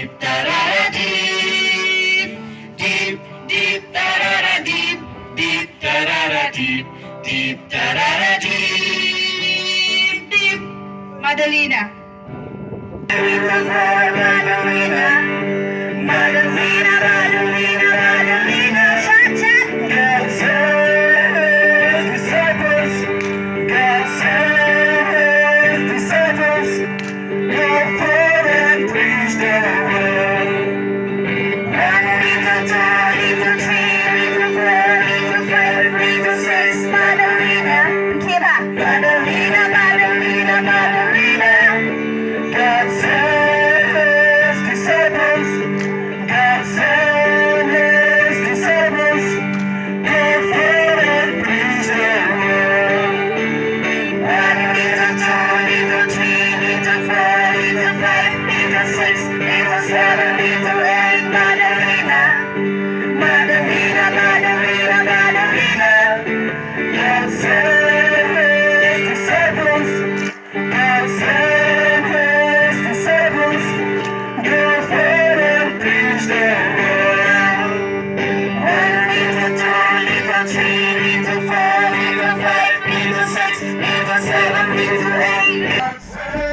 deep, da-da-da, deep, deep, deep, da-da-da, deep, deep, da-da-da, deep, deep, da-da-da, deep, deep. Madali na. Madalina, Madalina, Madalina, Madalina. Shot, shot. God sent His disciples. God sent His disciples. Go forth and preach the word. One little toy, little tree, little bird, little five, little six. Madalina, Kira. Madalina, Madalina, Madalina. God sent His disciples. God sent His disciples. Go forth and preach the word. One little toy, little tree, little four, little five, little six, little seven, little eight. Madalina, Madalina, Madalina, Madalina. God sent His disciples. God sent His disciples. Go forth and preach the word. One little two, little three, little four, little five, little six, little seven, little eight. God sent